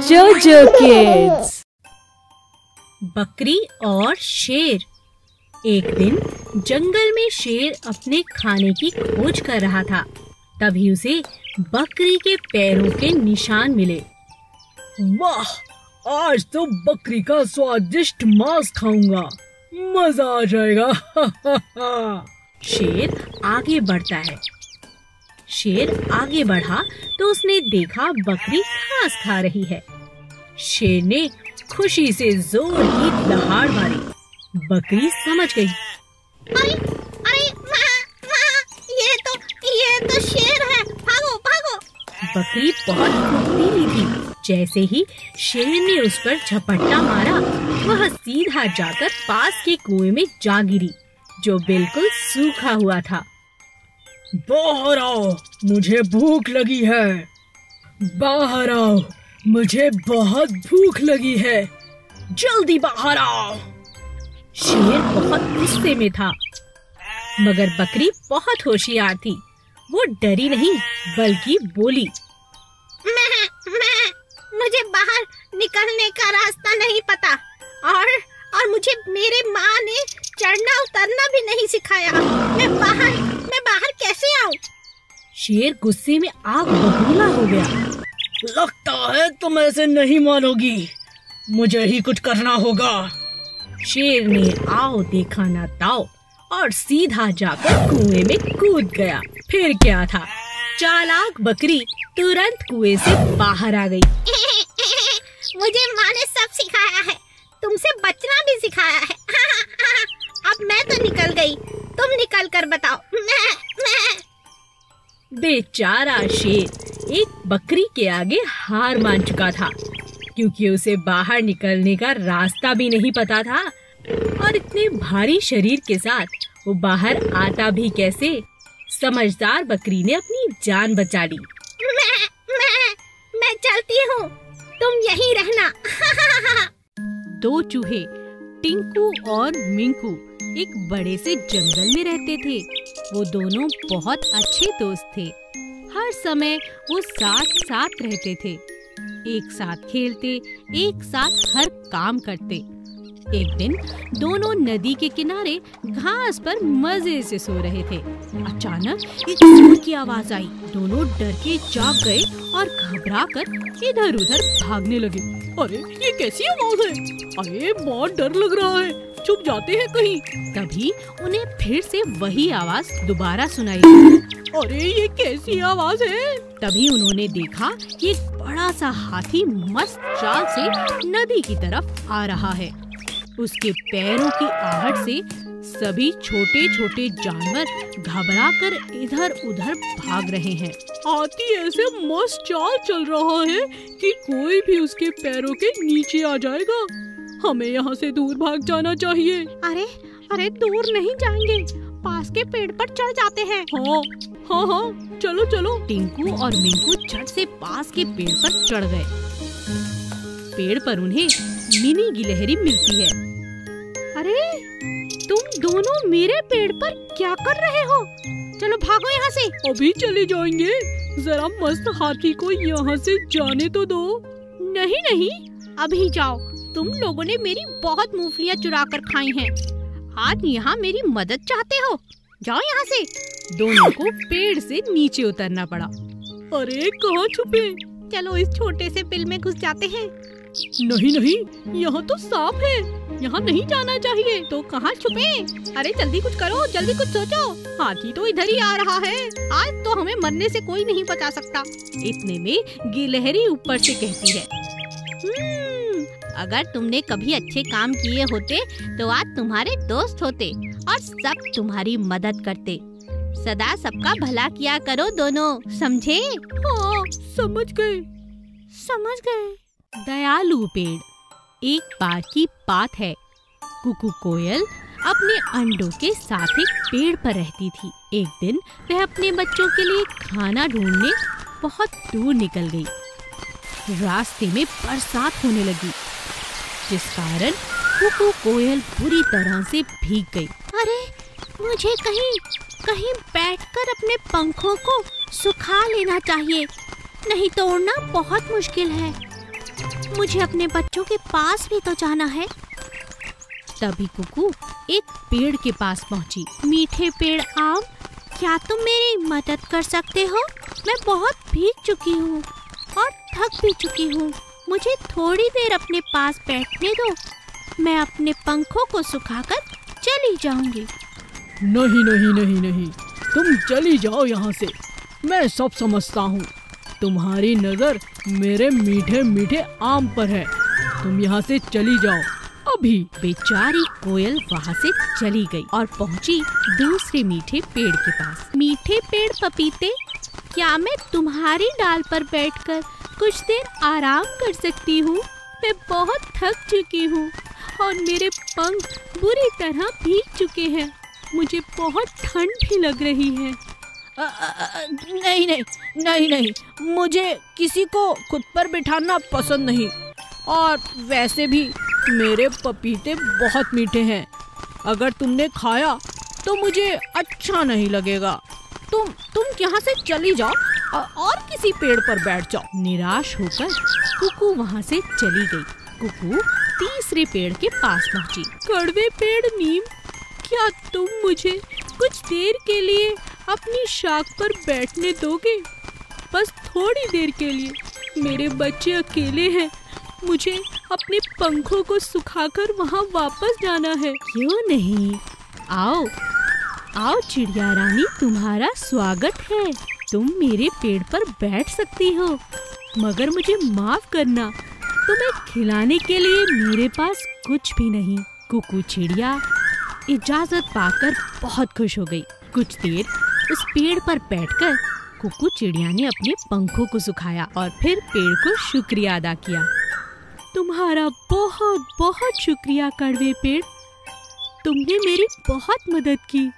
जोजो किड्स। बकरी और शेर। एक दिन जंगल में शेर अपने खाने की खोज कर रहा था। तभी उसे बकरी के पैरों के निशान मिले। वाह, आज तो बकरी का स्वादिष्ट मांस खाऊंगा, मजा आ जाएगा। शेर आगे बढ़ता है। शेर आगे बढ़ा तो उसने देखा बकरी घास खा रही है। शेर ने खुशी से जोर की दहाड़ मारी। बकरी समझ गई। अरे अरे ये तो शेर है, भागो भागो। बकरी बहुत फुर्तीली थी। जैसे ही शेर ने उस पर झपट्टा मारा, वह सीधा जाकर पास के कुएं में जा गिरी, जो बिल्कुल सूखा हुआ था। बाहर आओ, मुझे भूख लगी है। बाहर आओ, मुझे बहुत भूख लगी है। जल्दी बाहर आओ। शेर बहुत गुस्से में था, मगर बकरी बहुत होशियार थी। वो डरी नहीं, बल्कि बोली, मुझे बाहर निकलने का रास्ता नहीं पता, और मुझे मेरे माँ ने चढ़ना उतरना भी नहीं सिखाया। मैं बाहर कैसे आऊँ? शेर गुस्से में आग बबूला हो गया। लगता है तुम ऐसे नहीं मानोगी, मुझे ही कुछ करना होगा। शेर ने आओ देखा ना ताओ और सीधा जाकर कुएं में कूद गया। फिर क्या था, चालाक बकरी तुरंत कुएं से बाहर आ गई। मुझे माँ ने सब सिखाया है, तुमसे बचना भी सिखाया है। अब मैं तो निकल गई, तुम निकल कर बताओ। मैं बेचारा शेर एक बकरी के आगे हार मान चुका था, क्योंकि उसे बाहर निकलने का रास्ता भी नहीं पता था। और इतने भारी शरीर के साथ वो बाहर आता भी कैसे? समझदार बकरी ने अपनी जान बचा ली। मैं चलती हूँ, तुम यहीं रहना। दो चूहे टिंकू और मिंकू एक बड़े से जंगल में रहते थे। वो दोनों बहुत अच्छे दोस्त थे। हर समय वो साथ साथ रहते थे, एक साथ खेलते, एक साथ हर काम करते। एक दिन दोनों नदी के किनारे घास पर मजे से सो रहे थे। अचानक एक जोर की आवाज आई। दोनों डर के जाग गए और घबराकर इधर उधर भागने लगे। अरे ये कैसी आवाज है? अरे बहुत डर लग रहा है, छुप जाते हैं कहीं। तभी उन्हें फिर से वही आवाज दोबारा सुनाई। अरे ये कैसी आवाज है? तभी उन्होंने देखा कि एक बड़ा सा हाथी मस्त चाल से नदी की तरफ आ रहा है। उसके पैरों की आहट से सभी छोटे छोटे जानवर घबराकर इधर उधर भाग रहे हैं। हाथी ऐसे मस्त चाल चल रहा है कि कोई भी उसके पैरों के नीचे आ जाएगा। हमें यहाँ से दूर भाग जाना चाहिए। अरे दूर नहीं जाएंगे, पास के पेड़ पर चढ़ जाते हैं। हाँ, चलो। टिंकू और मिंकू झट से पास के पेड़ पर चढ़ गए। पेड़ पर उन्हें मिनी गिलहरी मिलती है। अरे तुम दोनों मेरे पेड़ पर क्या कर रहे हो? चलो भागो यहाँ से। अभी चले जाएंगे, जरा मस्त हाथी को यहाँ से जाने तो दो। नहीं, अभी जाओ। तुम लोगों ने मेरी बहुत मूंगफलियाँ चुरा कर खाई हैं। आज यहाँ मेरी मदद चाहते हो? जाओ यहाँ से। दोनों को पेड़ से नीचे उतरना पड़ा। अरे कहाँ छुपे? चलो इस छोटे से बिल में घुस जाते हैं। नहीं, यहाँ तो सांप है, यहाँ नहीं जाना चाहिए। तो कहाँ छुपे? अरे जल्दी कुछ करो, जल्दी कुछ सोचो। हाथी तो इधर ही आ रहा है, आज तो हमें मरने से कोई नहीं बचा सकता। इतने में गिलहरी ऊपर से कहती है, अगर तुमने कभी अच्छे काम किए होते तो आज तुम्हारे दोस्त होते और सब तुम्हारी मदद करते। सदा सबका भला किया करो दोनों, समझे? हाँ, समझ गए। दयालु पेड़। एक बार की बात है, कुकू कोयल अपने अंडों के साथ एक पेड़ पर रहती थी। एक दिन वह अपने बच्चों के लिए खाना ढूंढने बहुत दूर निकल गई। रास्ते में बरसात होने लगी, जिस कारण कुकू कोयल बुरी तरह से भीग गई। अरे मुझे कहीं बैठकर अपने पंखों को सुखा लेना चाहिए, नहीं तो उड़ना बहुत मुश्किल है। मुझे अपने बच्चों के पास भी तो जाना है। तभी कुकू एक पेड़ के पास पहुंची। मीठे पेड़ आम, क्या तुम मेरी मदद कर सकते हो? मैं बहुत भीग चुकी हूँ और थक भी चुकी हूँ। मुझे थोड़ी देर अपने पास बैठने दो, मैं अपने पंखों को सुखाकर चली जाऊंगी। नहीं नहीं नहीं नहीं, तुम चली जाओ यहाँ से। मैं सब समझता हूँ। तुम्हारी नजर मेरे मीठे मीठे आम पर है। तुम यहाँ से चली जाओ अभी। बेचारी कोयल वहाँ से चली गई और पहुँची दूसरे मीठे पेड़ के पास। मीठे पेड़ पपीते, क्या मैं तुम्हारी डाल पर बैठकर कुछ देर आराम कर सकती हूँ? मैं बहुत थक चुकी हूँ और मेरे पंख बुरी तरह भीग चुके हैं। मुझे बहुत ठंड भी लग रही है। नहीं नहीं नहीं नहीं, मुझे किसी को खुद पर बिठाना पसंद नहीं। और वैसे भी मेरे पपीते बहुत मीठे हैं। अगर तुमने खाया तो मुझे अच्छा नहीं लगेगा। तुम यहाँ से चली जाओ और किसी पेड़ पर बैठ जाओ। निराश होकर कुकू वहाँ से चली गई। कुकू तीसरे पेड़ के पास पहुँची। कड़वे पेड़ नीम, क्या तुम मुझे कुछ देर के लिए अपनी शाख पर बैठने दोगे? बस थोड़ी देर के लिए। मेरे बच्चे अकेले हैं, मुझे अपने पंखों को सुखाकर वहाँ वापस जाना है। क्यों नहीं, आओ आओ चिड़िया रानी, तुम्हारा स्वागत है। तुम मेरे पेड़ पर बैठ सकती हो, मगर मुझे माफ करना, तुम्हें खिलाने के लिए मेरे पास कुछ भी नहीं। कुकू चिड़िया इजाजत पाकर बहुत खुश हो गई। कुछ देर उस पेड़ पर बैठकर कुकू चिड़िया ने अपने पंखों को सुखाया और फिर पेड़ को शुक्रिया अदा किया। तुम्हारा बहुत बहुत शुक्रिया कड़वे पेड़, तुमने मेरी बहुत मदद की।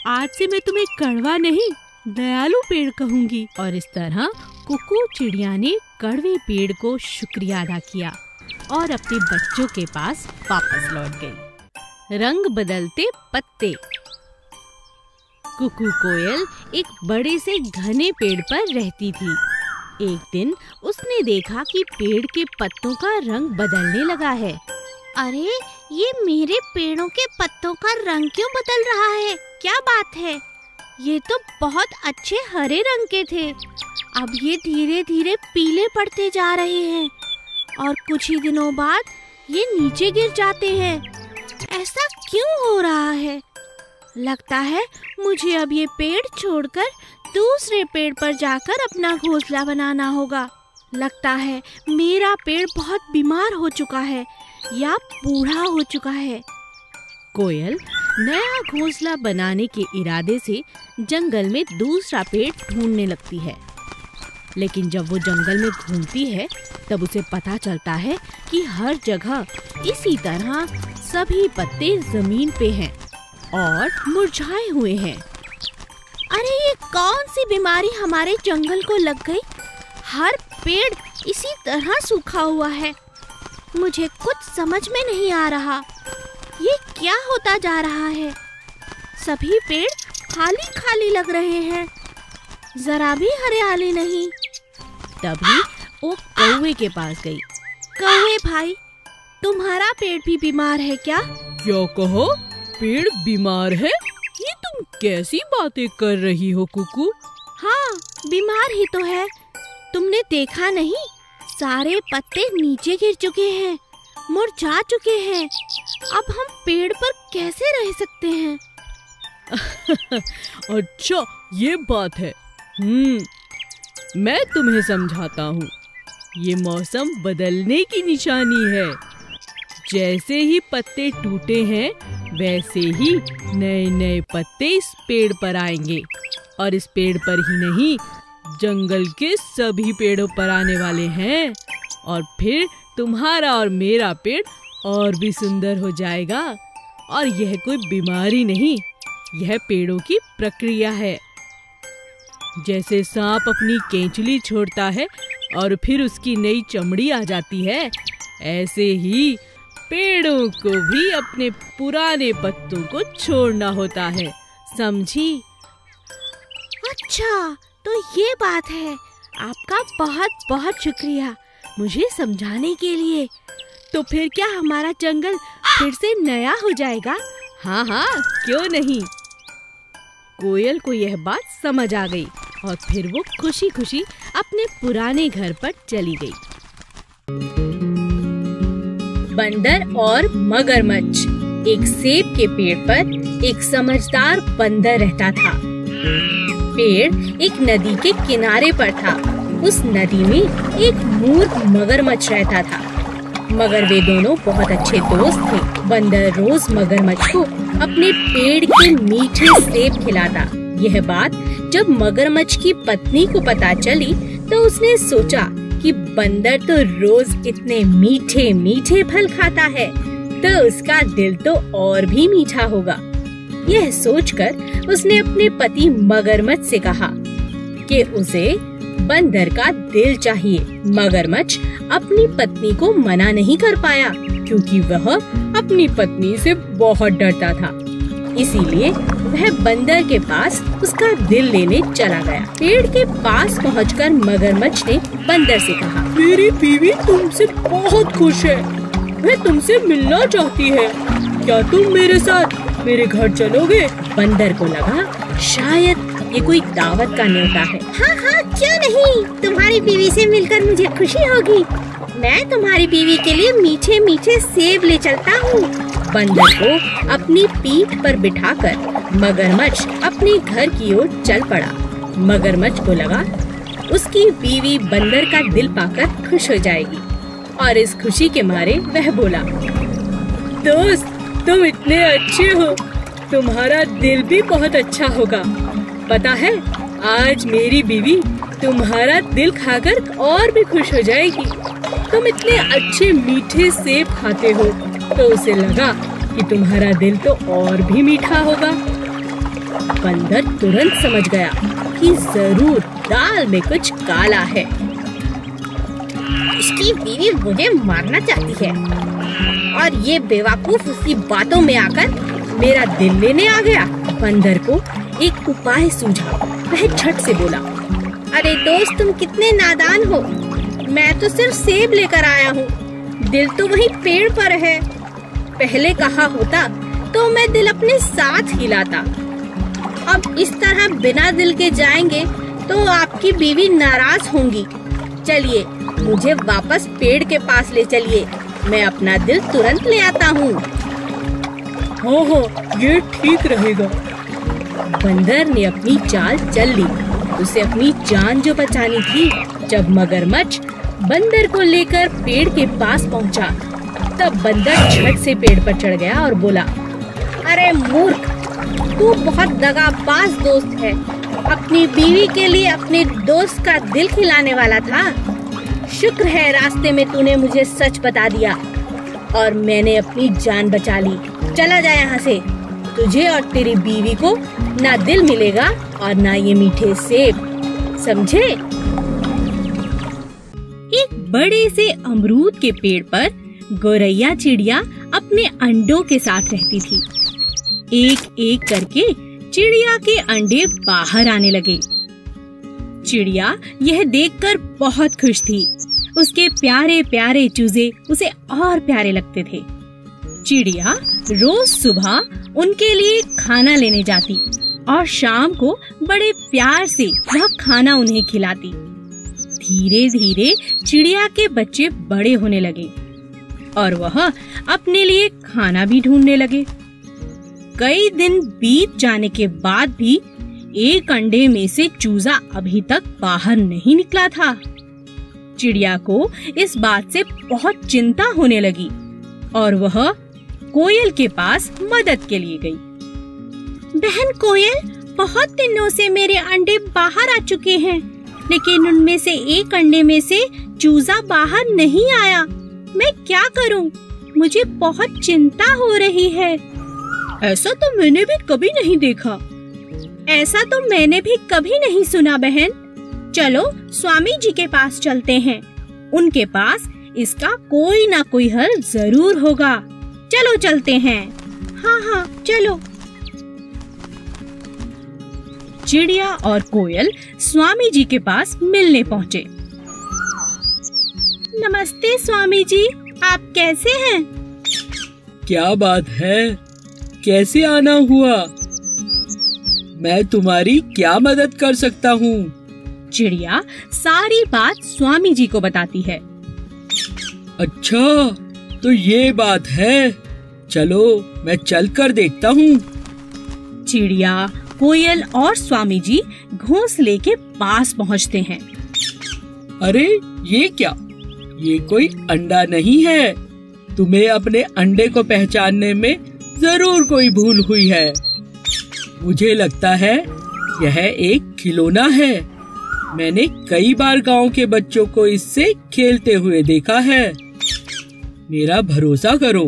आज से मैं तुम्हें कड़वा नहीं, दयालु पेड़ कहूँगी। और इस तरह कुकू चिड़िया ने कड़वे पेड़ को शुक्रिया अदा किया और अपने बच्चों के पास वापस लौट गई। रंग बदलते पत्ते। कुकू कोयल एक बड़े से घने पेड़ पर रहती थी। एक दिन उसने देखा कि पेड़ के पत्तों का रंग बदलने लगा है। अरे, ये मेरे पेड़ों के पत्तों का रंग क्यों बदल रहा है? क्या बात है? ये तो बहुत अच्छे हरे रंग के थे, अब ये धीरे धीरे पीले पड़ते जा रहे हैं और कुछ ही दिनों बाद ये नीचे गिर जाते हैं। ऐसा क्यों हो रहा है? लगता है मुझे अब ये पेड़ छोड़कर दूसरे पेड़ पर जाकर अपना घोंसला बनाना होगा। लगता है मेरा पेड़ बहुत बीमार हो चुका है या बूढ़ा हो चुका है। कोयल नया घोंसला बनाने के इरादे से जंगल में दूसरा पेड़ ढूंढने लगती है। लेकिन जब वो जंगल में घूमती है तब उसे पता चलता है कि हर जगह इसी तरह सभी पत्ते जमीन पे हैं और मुरझाए हुए हैं। अरे, ये कौन सी बीमारी हमारे जंगल को लग गई? हर पेड़ इसी तरह सूखा हुआ है। मुझे कुछ समझ में नहीं आ रहा, ये क्या होता जा रहा है? सभी पेड़ खाली खाली लग रहे हैं, जरा भी हरियाली नहीं। तभी वो कौवे के पास गई। कौवे भाई, तुम्हारा पेड़ भी बीमार है क्या? क्या कहो? पेड़ बीमार है? ये तुम कैसी बातें कर रही हो कुकू? हाँ, बीमार ही तो है। तुमने देखा नहीं, सारे पत्ते नीचे गिर चुके हैं, मुरझा चुके हैं। अब हम पेड़ पर कैसे रह सकते हैं? अच्छा, ये बात है। मैं तुम्हें समझाता हूँ। ये मौसम बदलने की निशानी है। जैसे ही पत्ते टूटे हैं वैसे ही नए नए पत्ते इस पेड़ पर आएंगे और इस पेड़ पर ही नहीं, जंगल के सभी पेड़ों पर आने वाले हैं। और फिर तुम्हारा और मेरा पेड़ और भी सुंदर हो जाएगा। और यह कोई बीमारी नहीं, यह पेड़ों की प्रक्रिया है। जैसे सांप अपनी केंचुली छोड़ता है और फिर उसकी नई चमड़ी आ जाती है, ऐसे ही पेड़ों को भी अपने पुराने पत्तों को छोड़ना होता है। समझी? अच्छा, तो ये बात है। आपका बहुत बहुत शुक्रिया। मुझे समझाने के लिए। तो फिर क्या हमारा जंगल फिर से नया हो जाएगा? हाँ हाँ, क्यों नहीं। कोयल को यह बात समझ आ गई और फिर वो खुशी खुशी अपने पुराने घर पर चली गई। बंदर और मगरमच्छ। एक सेब के पेड़ पर एक समझदार बंदर रहता था। पेड़ एक नदी के किनारे पर था। उस नदी में एक मूर्ख मगरमच्छ रहता था, मगर वे दोनों बहुत अच्छे दोस्त थे। बंदर रोज मगरमच्छ को अपने पेड़ के मीठे सेब खिलाता। यह बात जब मगरमच्छ की पत्नी को पता चली तो उसने सोचा कि बंदर तो रोज इतने मीठे मीठे फल खाता है, तो उसका दिल तो और भी मीठा होगा। यह सोचकर उसने अपने पति मगरमच्छ से कहा कि उसे बंदर का दिल चाहिए। मगरमच्छ अपनी पत्नी को मना नहीं कर पाया क्योंकि वह अपनी पत्नी से बहुत डरता था। इसीलिए वह बंदर के पास उसका दिल लेने चला गया। पेड़ के पास पहुंचकर मगरमच्छ ने बंदर से कहा, मेरी बीवी तुमसे बहुत खुश है, वह तुमसे मिलना चाहती है, क्या तुम मेरे साथ मेरे घर चलोगे? बंदर को लगा शायद ये कोई दावत का न्योता है। हाँ हाँ, क्यों नहीं, तुम्हारी बीवी से मिलकर मुझे खुशी होगी। मैं तुम्हारी बीवी के लिए मीठे मीठे सेब ले चलता हूँ। बंदर को अपनी पीठ पर बिठाकर मगरमच्छ अपने घर की ओर चल पड़ा। मगरमच्छ को लगा उसकी बीवी बंदर का दिल पाकर खुश हो जाएगी और इस खुशी के मारे वह बोला, दोस्त तुम इतने अच्छे हो, तुम्हारा दिल भी बहुत अच्छा होगा। पता है आज मेरी बीवी तुम्हारा दिल खाकर और भी खुश हो जाएगी। तुम इतने अच्छे मीठे सेब खाते हो तो उसे लगा कि तुम्हारा दिल तो और भी मीठा होगा। बंदर तुरंत समझ गया कि जरूर दाल में कुछ काला है। इसकी बीवी मुझे मारना चाहती है और ये बेवकूफ उसकी बातों में आकर मेरा दिल लेने आ गया। बंदर को एक उपाय सूझा। वह झट से बोला, अरे दोस्त तुम कितने नादान हो, मैं तो सिर्फ सेब लेकर आया हूँ, दिल तो वही पेड़ पर है। पहले कहा होता तो मैं दिल अपने साथ ही लाता। अब इस तरह बिना दिल के जाएंगे तो आपकी बीवी नाराज होंगी। चलिए मुझे वापस पेड़ के पास ले चलिए, मैं अपना दिल तुरंत ले आता हूँ। हाँ हाँ, ये ठीक रहेगा। बंदर ने अपनी चाल चल ली। उसे अपनी जान जो बचानी थी। जब मगरमच्छ बंदर को लेकर पेड़ के पास पहुंचा, तब बंदर झट से पेड़ पर चढ़ गया और बोला, अरे मूर्ख, तू बहुत दगाबाज दोस्त है। अपनी बीवी के लिए अपने दोस्त का दिल खिलाने वाला था। शुक्र है रास्ते में तूने मुझे सच बता दिया और मैंने अपनी जान बचा ली। चला जा यहाँ से, तुझे और तेरी बीवी को ना दिल मिलेगा और ना ये मीठे सेब, समझे? एक बड़े से अमरूद के पेड़ पर गौरैया चिड़िया अपने अंडों के साथ रहती थी। एक एक करके चिड़िया के अंडे बाहर आने लगे। चिड़िया यह देखकर बहुत खुश थी। उसके प्यारे प्यारे चूजे उसे और प्यारे लगते थे। चिड़िया रोज सुबह उनके लिए खाना लेने जाती और शाम को बड़े प्यार से वह खाना उन्हें खिलाती। धीरे धीरे चिड़िया के बच्चे बड़े होने लगे और वह अपने लिए खाना भी ढूंढने लगे। कई दिन बीत जाने के बाद भी एक अंडे में से चूजा अभी तक बाहर नहीं निकला था। चिड़िया को इस बात से बहुत चिंता होने लगी और वह कोयल के पास मदद के लिए गई। बहन कोयल, बहुत दिनों से मेरे अंडे बाहर आ चुके हैं, लेकिन उनमें से एक अंडे में से चूजा बाहर नहीं आया। मैं क्या करूं? मुझे बहुत चिंता हो रही है। ऐसा तो मैंने भी कभी नहीं देखा। ऐसा तो मैंने भी कभी नहीं सुना बहन। चलो स्वामी जी के पास चलते हैं, उनके पास इसका कोई ना कोई हल जरूर होगा। चलो चलते हैं। हाँ हाँ चलो। चिड़िया और कोयल स्वामी जी के पास मिलने पहुँचे। नमस्ते स्वामी जी, आप कैसे हैं? क्या बात है, कैसे आना हुआ? मैं तुम्हारी क्या मदद कर सकता हूँ? चिड़िया सारी बात स्वामी जी को बताती है। अच्छा, तो ये बात है। चलो मैं चल कर देखता हूँ। चिड़िया, कोयल और स्वामी जी घोंसले के पास पहुँचते हैं। अरे ये क्या? ये कोई अंडा नहीं है। तुम्हें अपने अंडे को पहचानने में जरूर कोई भूल हुई है। मुझे लगता है यह एक खिलौना है। मैंने कई बार गांव के बच्चों को इससे खेलते हुए देखा है। मेरा भरोसा करो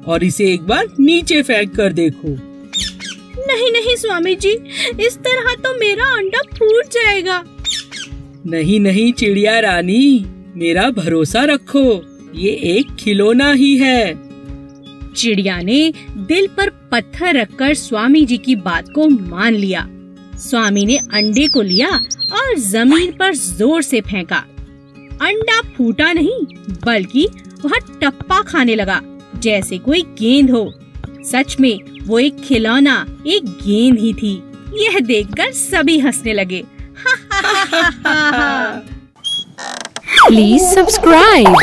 और इसे एक बार नीचे फेंक कर देखो। नहीं नहीं स्वामी जी, इस तरह तो मेरा अंडा फूट जाएगा। नहीं नहीं चिड़िया रानी, मेरा भरोसा रखो, ये एक खिलौना ही है। चिड़िया ने दिल पर पत्थर रखकर स्वामी जी की बात को मान लिया। स्वामी ने अंडे को लिया और जमीन पर जोर से फेंका। अंडा फूटा नहीं, बल्कि वह टप्पा खाने लगा जैसे कोई गेंद हो। सच में वो एक खिलौना, एक गेंद ही थी। यह देखकर सभी हंसने लगे। Please subscribe.